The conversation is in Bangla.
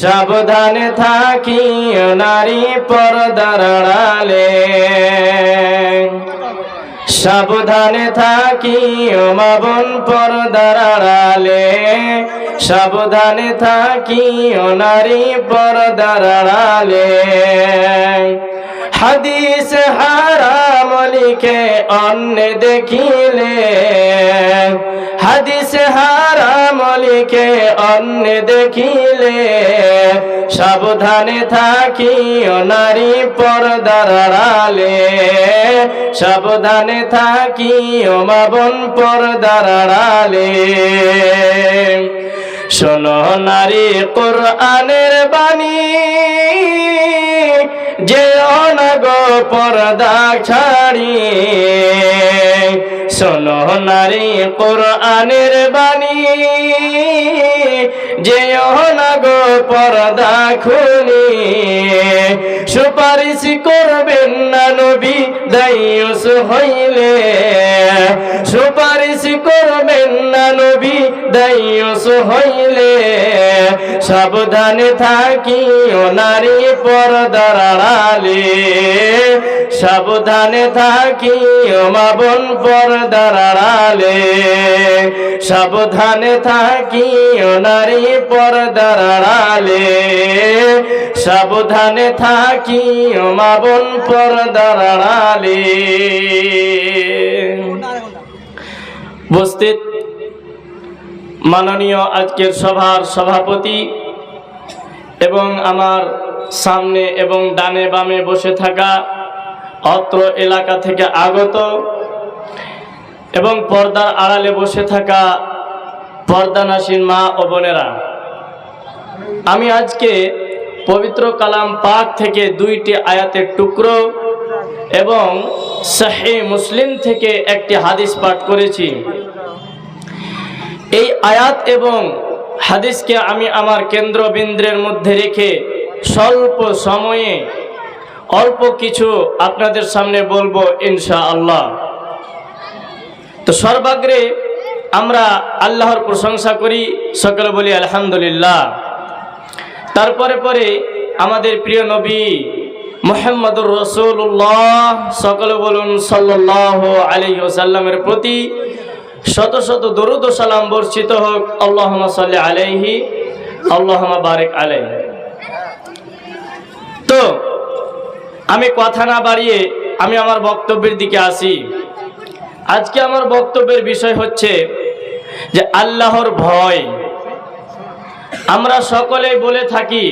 সাবধানে থাকি নারী পর্দার আড়ালে, সাবধানে থাকি মা বোন পর্দার আড়ালে, সাবধানে থাকি নারী পর্দার আড়ালে। হাদিস হারাম লিখে অন্য দেখিলে, হাদিস হারাম লিখে অন্য দেখিলে, সাবধানে থাকি নারী পর্দার আড়ালে, সাবধানে থাকি মা বোন পর্দার আড়ালে। শোনো নারী কোরআনের বাণী, যেও না গো পর্দা ছাড়ি। শোনো নারী কোরআনের বাণী, যেও না গো পর্দা খুলি। সুপারিশ করবেন না নবী দায়ুস হইলে, সুপারিশ করবেন না নবী দায়ুস হইলে, সাবধানে থাকি নারী পর্দার আড়ালে, সাবধানে থাকি মা বোন পর্দার আড়ালে, সাবধানে থাকি নারী পর্দার আড়ালে, সাবধানে থাকি মা বোন পর্দার আড়ালে। উপস্থিত মাননীয় আজকের সভার সভাপতি এবং আমার সামনে এবং ডানে বামে বসে থাকা অত্র এলাকা থেকে আগত এবং পর্দার আড়ালে বসে থাকা পর্দানাসীন মা ও বোনেরা, আমি আজকে পবিত্র কালাম পাক থেকে দুইটি আয়াতের টুকরো এবং সহিহ মুসলিম থেকে একটি হাদিস পাঠ করেছি। এই আয়াত এবং হাদিসকে আমি আমার কেন্দ্রবিন্দুর মধ্যে রেখে স্বল্প সময়ে অল্প কিছু আপনাদের সামনে বলবো ইনশাআল্লাহ। তো সর্বাগ্রে আমরা আল্লাহর প্রশংসা করি, সকলে বলি আলহামদুলিল্লাহ। তারপরে পরে আমাদের প্রিয় নবী মুহাম্মদুর রাসূলুল্লাহ, সকলে বলুন সাল্লাল্লাহু আলাইহি ওয়াসাল্লামের প্রতি শত শত দরুদ ও সালাম বর্ষিত হোক। আল্লাহুম্মা সাল্লি আলাইহি আল্লাহুম্মা বারিক আলাইহি। তো আমি কথা না বাড়িয়ে আমি আমার বক্তব্যের দিকে আসি। আজকে আমার বক্তব্যের বিষয় হচ্ছে যে আল্লাহর ভয়। আমরা সকলেই বলে থাকি